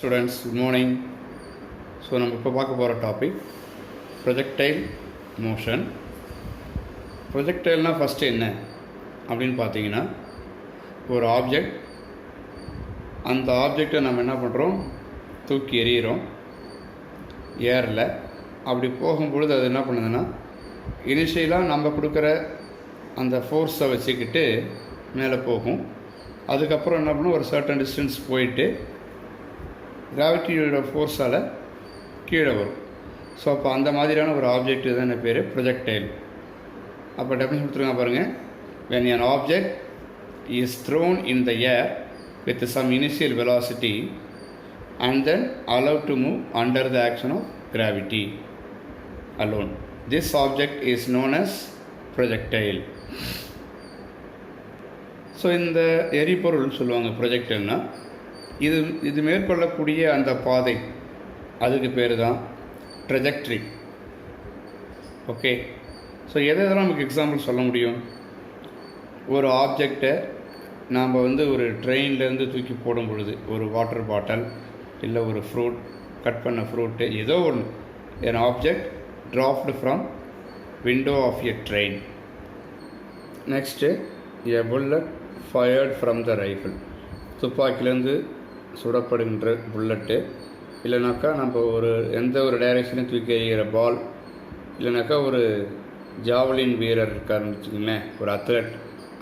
Students good morning. So நம்ம இப்போ பார்க்க போகிற டாபிக் ப்ரொஜெக்டைல் மோஷன். ப்ரொஜெக்டைல்னால் ஃபஸ்ட்டு என்ன அப்படின்னு பார்த்தீங்கன்னா, ஒரு ஆப்ஜெக்ட், அந்த ஆப்ஜெக்டை நம்ம என்ன பண்ணுறோம், தூக்கி எறிகிறோம் ஏரில். அப்படி போகும்பொழுது அது என்ன பண்ணுதுன்னா, இனிஷியலாக நம்ம கொடுக்குற அந்த ஃபோர்ஸை வச்சுக்கிட்டு மேலே போகும். அதுக்கப்புறம் என்ன பண்ணும், ஒரு சர்டன் டிஸ்டன்ஸ் போயிட்டு கிராவிட்டியோட ஃபோர்ஸால் கீழே வரும். ஸோ அப்போ அந்த மாதிரியான ஒரு ஆப்ஜெக்ட் தான் என்ன பேர், ப்ரொஜெக்டைல். அப்போ டெஃபினிஷன் கொடுத்துருங்க பாருங்கள். when an object is thrown in the air with some initial velocity and then allowed to move under the action of gravity alone, this object is known as projectile. So இந்த எரிபொருள் சொல்லுவாங்க ப்ரொஜெக்டைல்னால், இது மேற்கொள்ளக்கூடிய அந்த பாதை, அதுக்கு பேர் தான் ட்ரெஜெக்ட்ரி. ஓகே. ஸோ எதெல்லாம் நமக்கு எக்ஸாம்பிள் சொல்ல முடியும்? ஒரு ஆப்ஜெக்டை நாம் ஒரு ட்ரெயின்லேருந்து தூக்கி போடும் பொழுது, ஒரு வாட்டர் பாட்டில் இல்லை ஒரு ஃப்ரூட், கட் பண்ண ஃப்ரூட்டு, ஏதோ ஒன்று, an object dropped from window of a train. next, a bullet fired from the rifle. துப்பாக்கிலேருந்து சுடப்படுகின்ற புல்லட்டு, இல்லைனாக்கா நம்ம எந்த ஒரு டைரெக்ஷனையும் தூக்கி எறிகிற பால், இல்லைனாக்கா ஒரு ஜாவலின் வீரர் இருக்காருன்னு வச்சுக்கோங்களேன், ஒரு அத்லட்,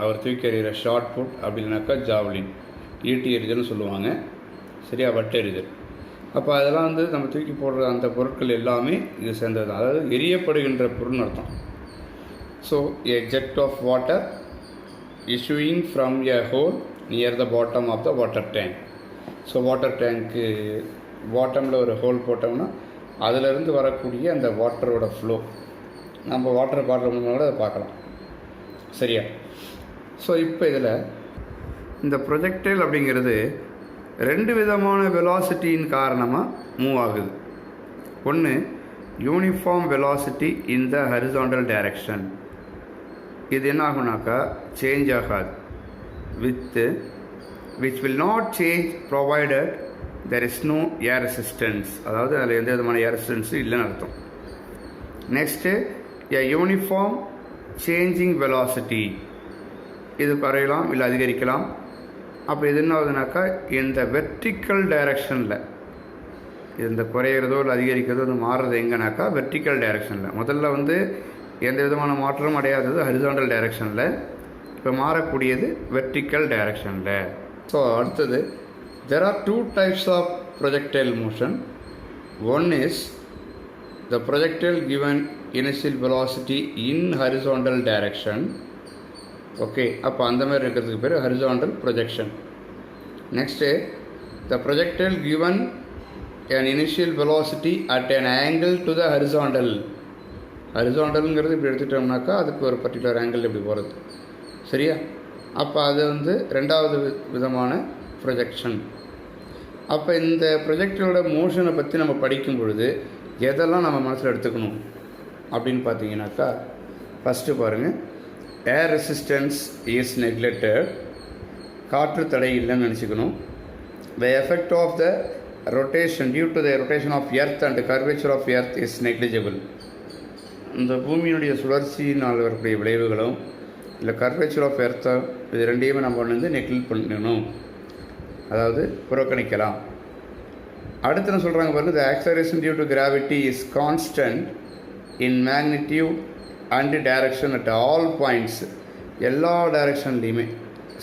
அவர் தூக்கி எறிகிற ஷார்ட் புட், அப்படி இல்லைனாக்கா ஜாவலின், ஈட்டி எறிதல்னு சொல்லுவாங்க, சரியா, வட்டு எறிதல். அப்போ அதெல்லாம் நம்ம தூக்கி போடுற அந்த பொருட்கள் எல்லாமே இது சேர்ந்தது தான், அதாவது எரியப்படுகின்ற பொருள்னு அர்த்தம். So a jet of water issuing from a hole near the bottom of the water tank. So water tank பாட்டமில் ஒரு ஹோல் போட்டோம்னா அதிலிருந்து வரக்கூடிய அந்த வாட்டரோட ஃப்ளோ நம்ம வாட்டர் பாட்டில் கூட அதை பார்க்கலாம், சரியா. ஸோ இப்போ இதில் இந்த ப்ரொஜெக்டைல் அப்படிங்கிறது ரெண்டு விதமான வெலாசிட்டியின் காரணமாக மூவ் ஆகுது. ஒன்று, யூனிஃபார்ம் வெலாசிட்டி இன் த ஹரிசாண்டல் டைரக்ஷன். இது என்ன ஆகுனாக்கா, சேஞ்ச் ஆகாது, which will not change provided there is no air resistance. அதாவது அதில் எந்த விதமான ஏர் ரெசிஸ்டன்ஸும் இல்லைன்னு அர்த்தம். Next, a uniform changing velocity. இது குறையலாம் இல்லை அதிகரிக்கலாம். அப்போ இது என்ன ஆகுதுனாக்கா, இந்த வெர்டிக்கல் டைரக்ஷனில் இந்த குறையிறதோ இல்லை அதிகரிக்கிறதோ மாறுறது எங்கேனாக்கா வெர்டிக்கல் டைரக்ஷனில். முதல்ல எந்த விதமான மாற்றமும் அடையாதது ஹரிசாண்டல் டைரக்ஷனில், இப்போ மாறக்கூடியது வெர்டிக்கல் டைரக்ஷனில். ஸோ அடுத்தது, there are two types of projectile motion. One is the projectile given initial velocity in horizontal direction. Okay, அப்போ அந்த மாதிரி இருக்கிறதுக்கு பேர் horizontal projection. Next, the projectile given an initial velocity at an angle to the horizontal. ஹரிசாண்டல்ங்கிறது இப்படி எடுத்துட்டோம்னாக்கா அதுக்கு ஒரு particular angle இப்படி போகிறது, சரியா. அப்போ அது ரெண்டாவது விதமான ப்ரொஜெக்ஷன். அப்போ இந்த ப்ரொஜெக்டரோட மோஷனை பற்றி நம்ம படிக்கும் பொழுது எதெல்லாம் நம்ம மனசில் எடுத்துக்கணும் அப்படின்னு பார்த்தீங்கன்னாக்கா, ஃபஸ்ட்டு பாருங்கள், ஏர் ரெசிஸ்டன்ஸ் இஸ் நெக்லெக்டட். காற்று தடை இல்லைன்னு நினச்சிக்கணும். The effect of the rotation due to the rotation of earth and curvature of earth is negligible. இந்த பூமியினுடைய சுழற்சியினால் வரக்கூடிய விளைவுகளும் இல்லை கர்வேச்சர் ஆஃப் எர்த்தோ, இது ரெண்டையுமே நம்ம நெக்லெக்ட் பண்ணணும், அதாவது புறக்கணிக்கலாம். அடுத்து என்ன சொல்கிறாங்க பாருங்கள், the acceleration due to gravity is constant in magnitude and direction at all points. எல்லா டைரக்ஷன்லேயுமே,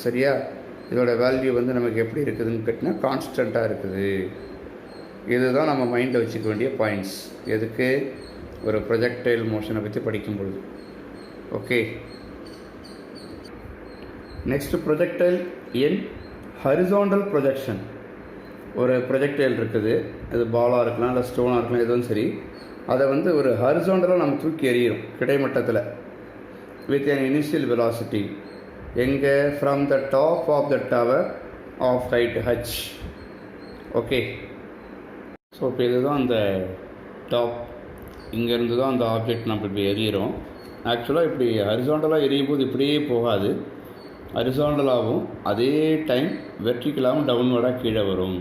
சரியா. இதோட வேல்யூ நமக்கு எப்படி இருக்குதுன்னு கேட்டிங்கன்னா கான்ஸ்டண்ட்டாக இருக்குது. இதுதான் நம்ம மைண்டில் வச்சுக்க வேண்டிய பாயிண்ட்ஸ், எதுக்கு, ஒரு ப்ரொஜெக்டைல் மோஷனை பற்றி படிக்கும் பொழுது. ஓகே. நெக்ஸ்ட், ப்ரொஜெக்டைல் இன் ஹரிசாண்டல் ப்ரொஜெக்ஷன். ஒரு ப்ரொஜெக்டைல் இருக்குது, அது பாலாக இருக்கலாம் இல்லை ஸ்டோனாக இருக்கலாம், எதுவும் சரி. அதை ஒரு ஹரிசாண்டலாக நம்ம தூக்கி எறிகிறோம் கிடைமட்டத்தில் வித் an இனிஷியல் வெலாசிட்டி. எங்கே, from the top of the tower of height h. Okay. So இப்போ இதுதான் அந்த டாப், இங்கேருந்து தான் அந்த ஆப்ஜெக்ட் நம்ம இப்படி எறிகிறோம். ஆக்சுவலாக இப்படி ஹரிசாண்டலாக எரியும் போது இப்படியே போகாது, ஹரிசாண்டலாகவும் அதே டைம் வெர்டிக்கலாகவும் டவுன்வர்டாக கீழே வரும்.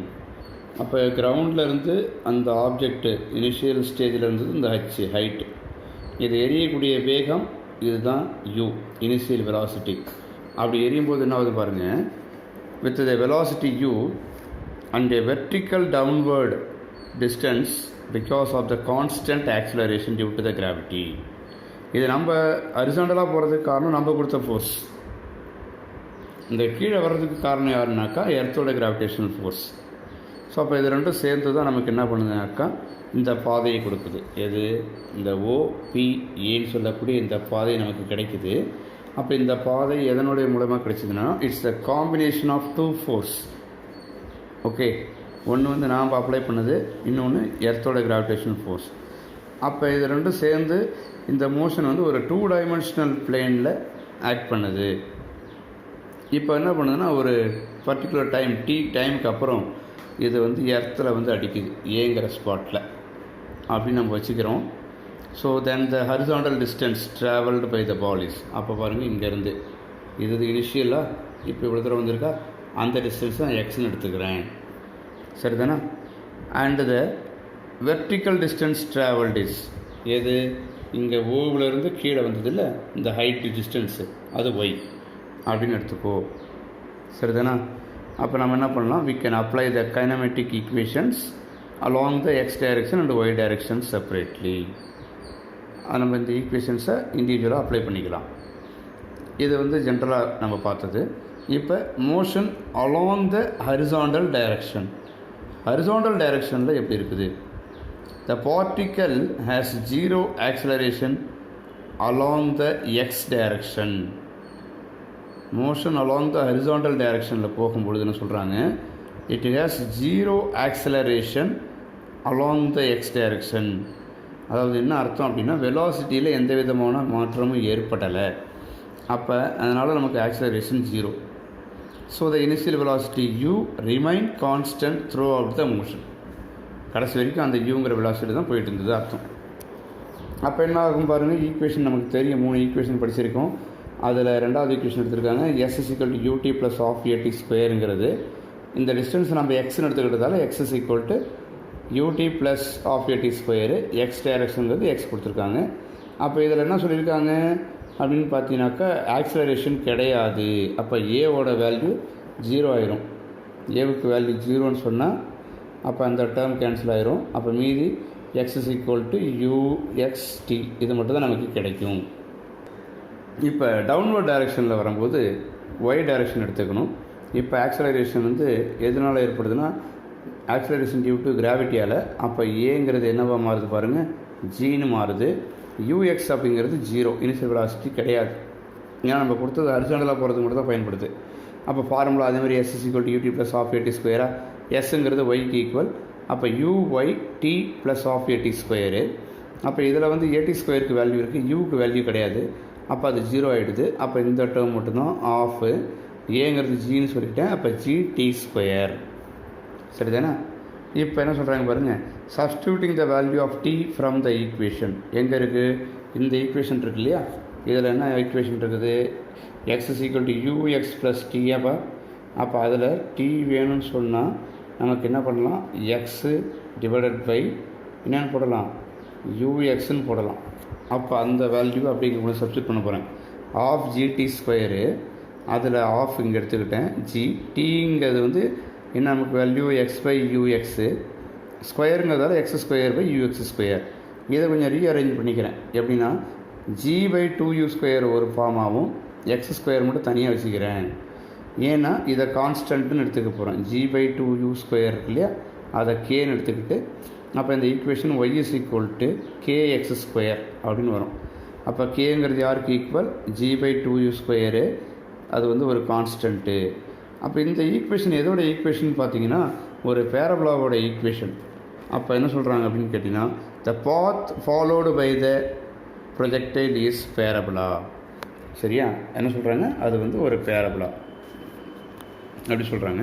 அப்போ கிரவுண்ட்லேருந்து அந்த ஆப்ஜெக்ட் இனிஷியல் ஸ்டேஜில் இருந்தது இந்த ஹைட்டு, இது எரியக்கூடிய வேகம் இதுதான் u, இனிஷியல் வெலாசிட்டி. அப்படி எரியும் போது என்ன ஆகுது பாருங்கள், with the velocity u and a vertical downward distance because of the constant acceleration due to the gravity. இது நம்ம ஹரிசாண்டலாக போகிறதுக்கு காரணம் நம்ம கொடுத்த ஃபோர்ஸ், இந்த கீழே வர்றதுக்கு காரணம் யாருனாக்கா எர்த்தோட கிராவிடேஷனல் ஃபோர்ஸ். ஸோ அப்போ இது ரெண்டும் சேர்ந்து தான் நமக்கு என்ன பண்ணுதுனாக்கா இந்த பாதையை கொடுக்குது. எது இந்த OPAன்னு சொல்லக்கூடிய இந்த பாதை நமக்கு கிடைக்குது. அப்போ இந்த பாதை எதனுடைய மூலமாக கிடைச்சிதுன்னா it's the combination of two force. Okay, ஒன்று வந்து நாம் அப்ளை பண்ணது, இன்னொன்று எர்த்தோட கிராவிடேஷனல் ஃபோர்ஸ். அப்போ இது ரெண்டும் சேர்ந்து இந்த மோஷன் வந்து ஒரு 2 டைமென்ஷனல் பிளேனில் ஆக்ட் பண்ணுது. இப்போ என்ன பண்ணுதுன்னா ஒரு பர்டிகுலர் டைமுக்கு அப்புறம் இது வந்து எர்த்தில் வந்து அடிக்குது ஏங்கிற ஸ்பாட்டில் அப்படின்னு நம்ம வச்சுக்கிறோம். So then the horizontal distance travelled by the bodies. அப்போ பாருங்கள் இங்கேருந்து இது இனிஷியலாக இப்போ இவ்வளோ தூரம் வந்திருக்கா, அந்த டிஸ்டன்ஸ் தான் எக்ஸ்ன்னு எடுத்துக்கிறேன், சரிதானா? And the vertical distance travelled is எது இங்கே ஓவிலேருந்து கீழே வந்தது இல்லை இந்த ஹைட் டிஸ்டன்ஸு, அது ஒய் அப்படின்னு எடுத்துக்கோ, சரிதானா? அப்போ நம்ம என்ன பண்ணலாம், we can apply the kinematic equations along the x direction and y direction separately. நம்ம இந்த ஈக்குவேஷன்ஸை இண்டிவிஜுவலாக அப்ளை பண்ணிக்கலாம். இது வந்து ஜென்ரலாக நம்ம பார்த்தது. இப்போ motion along the horizontal direction. Horizontal டைரக்ஷனில் எப்படி இருக்குது? த particle has 0 acceleration along the X direction. Motion along the horizontal டைரக்ஷனில் போகும்பொழுது என்ன சொல்கிறாங்க, it has 0 acceleration along the X direction. அதாவது என்ன அர்த்தம் அப்படின்னா வெலாசிட்டியில் எந்த விதமான மாற்றமும் ஏற்படலை. அப்போ அதனால் நமக்கு acceleration 0. So the initial velocity u remain constant through out the motion. கடைசி வரைக்கும் அந்த யூங்கிற வெலாசிட்டி தான் போயிட்டு இருந்தது அர்த்தம். அப்போ என்ன ஆகும் பாருங்கள், ஈக்குவேஷன் நமக்கு தெரியும், 3 ஈக்குவேஷன் படிச்சிருக்கோம். அதில் ரெண்டாவது ஈக்குவேஷன் எடுத்திருக்காங்க, s = ut + ½ இந்த டிஸ்டன்ஸ் நம்ம எக்ஸ்ன்னு எடுத்துக்கிட்டதால x = ut + ½ எக்ஸ் டைரக்ஷனுங்கிறது எக்ஸ் கொடுத்துருக்காங்க. அப்போ இதில் என்ன சொல்லியிருக்காங்க அப்படின்னு பார்த்தீங்கன்னாக்கா ஆக்சலரேஷன் கிடையாது. அப்போ ஏவோட வேல்யூ 0 ஆயிரும். ஏவுக்கு வேல்யூ 0ன்னு சொன்னால் அப்போ அந்த டேர்ம் கேன்சல் ஆயிரும். அப்போ மீதி x = uxt இது மட்டும் தான் நமக்கு கிடைக்கும். இப்போ டவுன்வர்ட் டைரெக்ஷனில் வரும்போது y டைரெக்ஷன் எடுத்துக்கணும். இப்போ ஆக்சலரேஷன் வந்து எதனால் ஏற்படுதுன்னா ஆக்சலரேஷன் டியூ டு கிராவிட்டியால். அப்போ ஏங்கிறது என்னவா மாறுது பாருங்கள், ஜின்னு மாறுது. ux அப்படிங்கிறது 0, இனிஷியல் வெலாசிட்டி கிடையாது. ஏன்னா நம்ம கொடுத்தது ஹரிசாண்டலாக போகிறதுக்கு மட்டும் தான் பயன்படுது. அப்போ ஃபார்முலா அதேமாதிரி s = ut + ½ எஸ்ங்கிறது ஒய்க்கு ஈக்குவல். அப்போ uyt + ½ அப்போ இதில் வந்து at² வேல்யூ இருக்குது, யூக்கு வேல்யூ கிடையாது. அப்போ அது 0 ஆகிடுது. அப்போ இந்த டேர்ம் மட்டும்தான் ஆஃபு. ஏங்கிறது ஜின்னு சொல்லிட்டேன். அப்போ gt², சரிதானே? இப்போ என்ன சொல்கிறாங்க பாருங்கள், substituting the value of t from the equation. எங்கே இருக்குது? இந்த ஈக்குவேஷன் இருக்கு இல்லையா, இதில் என்ன ஈக்குவேஷன் இருக்குது, x = ux + t. அப்போ அதில் t வேணும்னு சொன்னால் நமக்கு என்ன பண்ணலாம், x / என்னென்னு போடலாம், uxன்னு போடலாம். அப்போ அந்த வேல்யூ அப்படிங்கிற சப்ஸ்டியூட் பண்ண போகிறேன். ஆஃப் gt², அதில் ஆஃப் இங்கே எடுத்துக்கிட்டேன். டீங்கிறது வந்து என்ன நமக்கு வேல்யூ x/ux, ஸ்கொயருங்கிறதால x²/ux². இதை கொஞ்சம் ரீஅரேஞ்ச் பண்ணிக்கிறேன். எப்படின்னா g/2u² ஒரு ஃபார்மாகவும் x² மட்டும் தனியாக வச்சுக்கிறேன். ஏன்னா இதை கான்ஸ்டன்ட்னு எடுத்துக்க போகிறேன். g/2u² இருக்கு இல்லையா, அதை கேன்னு எடுத்துக்கிட்டு அப்போ இந்த ஈக்குவேஷன் y = kx² அப்படின்னு வரும். அப்போ கேங்கிறது யாருக்கு ஈக்குவல், g/2u², அது வந்து ஒரு கான்ஸ்டன்ட்டு. அப்போ இந்த ஈக்குவேஷன் எதோட ஈக்குவேஷன் பார்த்தீங்கன்னா ஒரு பேரபோலாவோட ஈக்குவேஷன். அப்போ என்ன சொல்கிறாங்க அப்படின்னு கேட்டிங்கன்னா, the path followed by the projectile is parabola. சரியா? என்ன சொல்கிறாங்க, அது வந்து ஒரு பேரபோலா அப்படி சொல்கிறாங்க.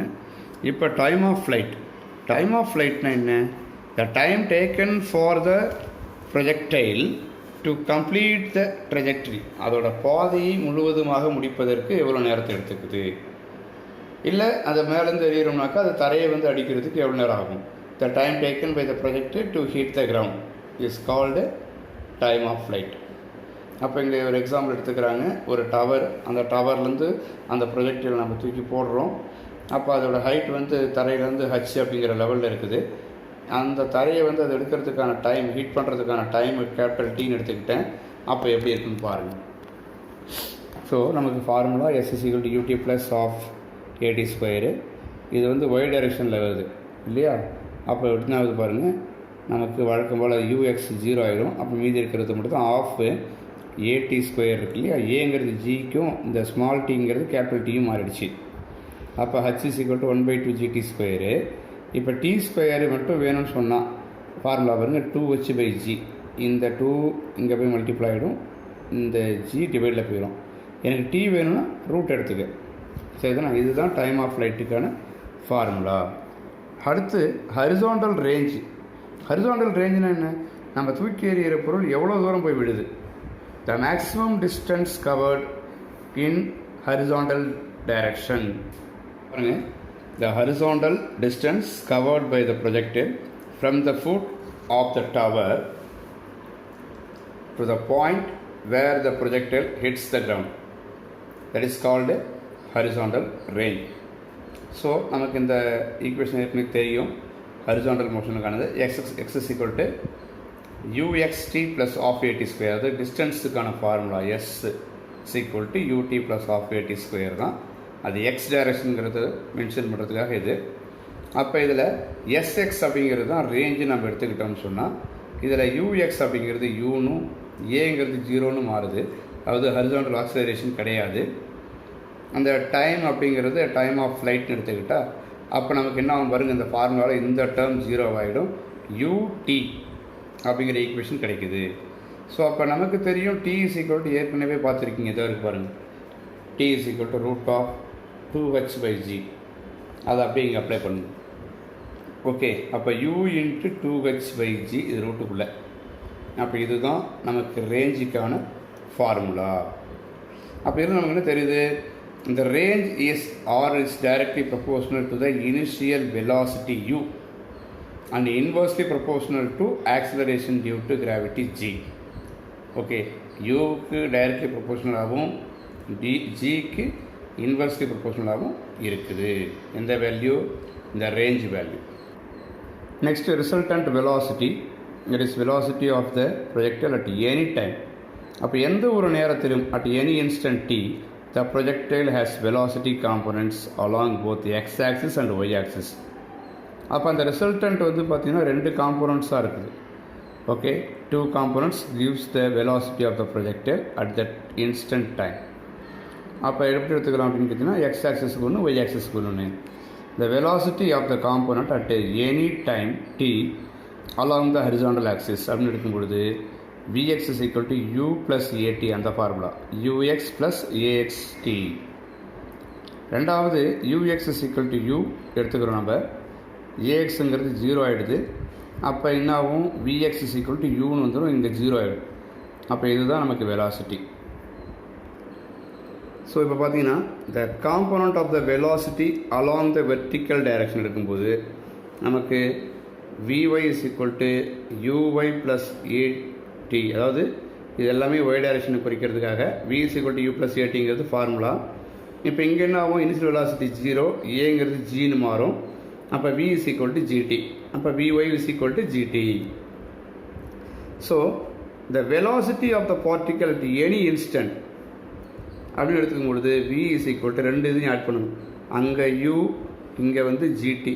இப்போ டைம் ஆஃப் ஃப்ளைட்னா என்ன, த time taken for the projectile to complete the trajectory. அதோட பாதையை முழுவதுமாக முடிப்பதற்கு எவ்வளோ நேரத்தை எடுத்துக்குது. இல்லை அதை மேலேருந்து எறிகிறோம்னாக்கா அது தரையை வந்து அடிக்கிறதுக்கு எவ்வளோ நேரம் ஆகும். The time taken by the projector to hit the ground is called time of flight. அப்போ இங்கே ஒரு எக்ஸாம்பிள் எடுத்துக்கிறாங்க. ஒரு டவர், அந்த டவர்லேருந்து அந்த ப்ரொஜெக்டர் நம்ம தூக்கி போடுறோம். அப்போ அதோடய ஹைட் வந்து தரையிலேருந்து ஹச் அப்படிங்கிற லெவலில் இருக்குது. அந்த தரையை வந்து அதை எடுக்கிறதுக்கான டைம், ஹீட் பண்ணுறதுக்கான டைம் கேபிட்டல் டீன்னு எடுத்துக்கிட்டேன். அப்போ எப்படி இருக்குன்னு பாருங்கள். ஸோ நமக்கு formula S=UT + half AT square. இது வந்து ஒய் டைரெக்ஷனில் வருது இல்லையா? அப்போ என்ன ஆகுது பாருங்கள், நமக்கு வழக்கம் போல் UX 0 ஆகிடும். அப்போ மீதி இருக்கிறது மட்டும் தான் ஆஃப் AT ஸ்கொயர் இருக்கு இல்லையா? ஏங்கிறது ஜிக்கும் இந்த ஸ்மால் டீங்கிறது கேபிட்டல் டீயும் மாறிடுச்சு. அப்போ H = 1/2 GT ஸ்கொயரு. இப்போ T ஸ்கொயரு மட்டும் வேணும்னு சொன்னால் ஃபார்முலா பாருங்கள், 2H/G. இந்த 2 இங்கே போய் மல்டிப்ளை ஆகிடும், இந்த G டிவைடில் போயிடும். எனக்கு T வேணும்னா ரூட் எடுத்துக்க. சரிதானா? இதுதான் டைம் ஆஃப் ஃப்ளைட்டுக்கான ஃபார்முலா. அடுத்து ஹரிசாண்டல் ரேஞ்ச். ஹரிசாண்டல் ரேஞ்சுனா என்ன? நம்ம தூக்கி எறிகிற பொருள் எவ்வளோ தூரம் போய் விடுது. The maximum distance covered in horizontal direction. பாருங்க, the horizontal distance covered by the projector from the foot of the tower to the point where the projectile hits the ground, that is called horizontal range. So நமக்கு இந்த equation ஏற்கனவே தெரியும். Horizontal மோஷனுக்கானது x = uxt + half AT square. அது டிஸ்டன்ஸுக்கான formula S = UT + half AT square தான். அது X டைரக்ஷனுங்கிறது mention பண்ணுறதுக்காக இது. அப்போ இதில் SX அப்படிங்கிறது தான் ரேஞ்சு நம்ம எடுத்துக்கிட்டோம்னு சொன்னால், இதில் UX அப்படிங்கிறது யூனும் ஏங்கிறது 0ன்னு மாறுது. அதாவது ஹரிசாண்டல் ஆக்சிலரேஷன் கிடையாது. அந்த டைம் அப்படிங்கிறது டைம் ஆஃப் ஃப்ளைட்னு எடுத்துக்கிட்டால் அப்போ நமக்கு என்ன ஆகும் பாருங்கள், இந்த ஃபார்முலாவில் இந்த டேர்ம் 0 ஆகிடும். UT அப்படிங்கிற ஈக்குவேஷன் கிடைக்குது. ஸோ அப்போ நமக்கு தெரியும் T = ஏற்கனவே பார்த்துருக்கீங்க, இதாக இருக்குது பாருங்கள். T = √2H/G. அதை அப்படியே இங்கே அப்ளை பண்ணுங்க. ஓகே, அப்போ U × 2H/G இது ரூட்டுக்குள்ளே. அப்போ இதுதான் நமக்கு ரேஞ்சுக்கான ஃபார்முலா. அப்போ இது நமக்கு என்ன தெரியுது? இந்த range is directly proportional to the initial velocity U and inversely proportional to acceleration due to gravity G. Okay, Uக்கு டைரக்ட்லி ப்ரொபோர்ஷனலாகவும் Gக்கு இன்வெர்ஸ்லி ப்ரொபோர்ஷனலாகவும் இருக்குது. எந்த வேல்யூ? இந்த range value. Next resultant velocity. It is velocity of the projectile at any time. அப்போ எந்த ஒரு நேரத்திலும் at any instant T the projectile has velocity components along both the x-axis and y-axis. அப்போ அந்த ரிசல்டன்ட் வந்து பார்த்திங்கன்னா 2 காம்போனண்ட்ஸாக இருக்குது. Okay, 2 components gives the velocity of the projectile at that instant time. அப்போ எப்படி எடுத்துக்கலாம் அப்படின்னு கேட்டிங்கன்னா, x-axisக்கு ஒன்று, y-axisக்கு ஒன்று. The velocity of the component at any time T along the horizontal axis அப்படின்னு எடுக்கும் பொழுது Vx = U + AT, அந்த ஃபார்முலா Ux + AXT. ரெண்டாவது Ux = U எடுத்துக்கிறோம் நம்ம. AXங்கிறது 0 ஆகிடுது. அப்போ என்னாகும்? Vx = Uன்னு வந்துடும், இங்கே 0 ஆகிடும். அப்போ இதுதான் நமக்கு வெலாசிட்டி. ஸோ இப்போ பார்த்தீங்கன்னா the component of the velocity along the vertical direction எடுக்கும்போது நமக்கு Vy = Uy + AT, அதாவது இது எல்லாமே ஒய் டைரக்ஷனுக்கு குறிக்கிறதுக்காக V = U + ATங்கிறது ஃபார்முலா. இப்போ இங்கே என்ன ஆகும்? இனிஷியல் வெலாசிட்டி 0, ஏங்கிறது ஜின்னு மாறும். அப்போ V = GT. அப்போ Vy = GT. So the velocity of the particle at any instant அப்படின்னு எடுத்துக்கும் பொழுது V = 2 இதையும் ஆட் பண்ணணும். அங்கே U, இங்கே வந்து GT.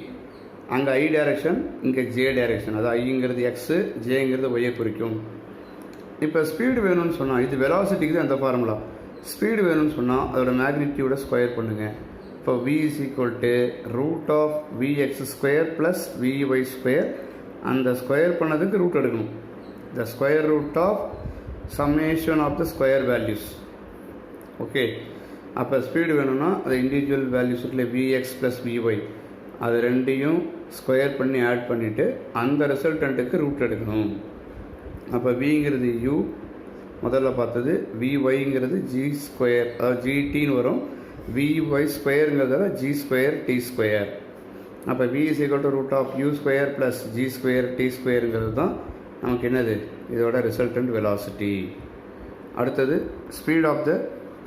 அங்கே I டைரக்ஷன், இங்கே J டைரக்ஷன். அது ஐங்கிறது எக்ஸு, ஜேங்கிறது ஒய்யை குறிக்கும். இப்போ ஸ்பீடு வேணும்னு சொன்னால், இது வெலாசிட்டிக்கு தான் அந்த ஃபார்முலா. ஸ்பீடு வேணும்னு சொன்னால் அதோட மேக்னிடியூட ஸ்கொயர் பண்ணுங்கள். இப்போ V = √Vx² + Vy². அந்த ஸ்கொயர் பண்ணதுக்கு ரூட் எடுக்கணும். The square root of summation of the square values. Okay, அப்போ ஸ்பீடு வேணும்னா அது இண்டிவிஜுவல் வேல்யூஸ் இருக்குல்ல, Vx + Vy, அது ரெண்டையும் ஸ்கொயர் பண்ணி ஆட் பண்ணிவிட்டு அந்த ரிசல்டண்ட்டுக்கு ரூட் எடுக்கணும். அப்போ Vங்கிறது U முதல்ல பார்த்தது, Vyங்கிறது G², அதாவது GTன்னு வரும். விஒய் ஸ்கொயருங்கிறதால ஜி ஸ்கொயர் டி ஸ்கொயர். அப்போ v is equal to root of u square plus G square T ஸ்கொயருங்கிறது தான் நமக்கு என்னது இதோட ரிசல்டன்ட் வெலாசிட்டி. அடுத்தது speed of the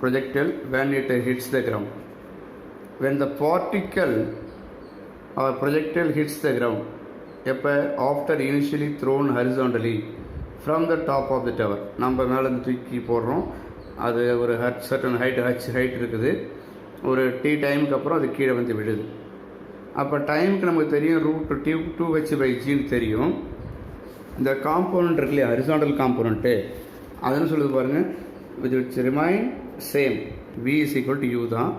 projectile when it hits the ground. When the particle or projectile hits the ground, எப்போ after initially thrown horizontally from the top of the tower, நம்ம மேலே தூக்கி போடுறோம், அது ஒரு சர்டன் ஹைட் இருக்குது, ஒரு டி டைமுக்கு அப்புறம் அது கீழே வந்து விடுது. அப்போ டைமுக்கு நமக்கு தெரியும் ரூட் டூ ஹெச் பை ஜின்னு தெரியும். இந்த காம்போனன்ட் இருக்கு இல்லையா ஹரிசாண்டல் காம்போனன்ட்டு, அதுன்னு சொல்லுது பாருங்கள், which remain same v is equal to u தான்.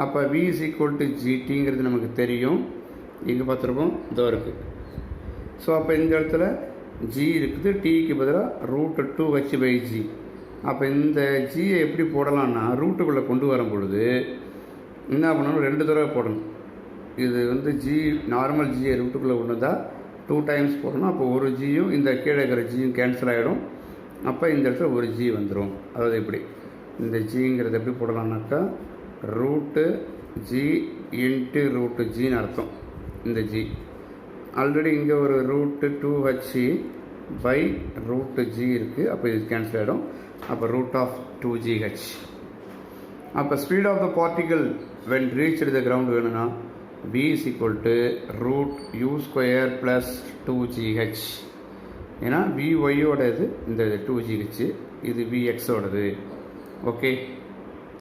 அப்போ v is equal to gtங்கிறது நமக்கு தெரியும், இங்கே பார்த்துருக்கோம் இதோ இருக்குது. ஸோ அப்போ இந்த இடத்துல g இருக்குது, டீக்கு பதிலாக root two H by G. அப்போ இந்த ஜியை எப்படி போடலான்னா ரூட்டுக்குள்ளே கொண்டு வரும் பொழுது என்ன பண்ணணும், 2 தடவை போடணும். இது வந்து ஜி நார்மல் ஜியை ரூட்டுக்குள்ளே கொண்டு வந்தால் 2 டைம்ஸ் போடணும். அப்போ ஒரு ஜியும் இந்த கீழே இருக்கிற ஜியும் கேன்சல் ஆகிடும். அப்போ இந்த இடத்துல ஒரு ஜி வந்துடும். அதாவது இப்படி இந்த ஜிங்கிறது எப்படி போடலான்னாக்கா ரூட்டு ஜி இன்ட்டு ரூட்டு ஜின்னு அர்த்தம். இந்த ஜி ஆல்ரெடி இங்கே ஒரு root two H by root G இருக்குது, அப்போ இது கேன்சல் ஆகிடும். அப்போ ரூட் ஆஃப் 2gh. அப்போ speed of the particle when reach the ground வேணும்னா v is equal to root u square plus 2gh. ஏன்னா vyயோட இது இந்த 2gh, இது vxோடது. ஓகே.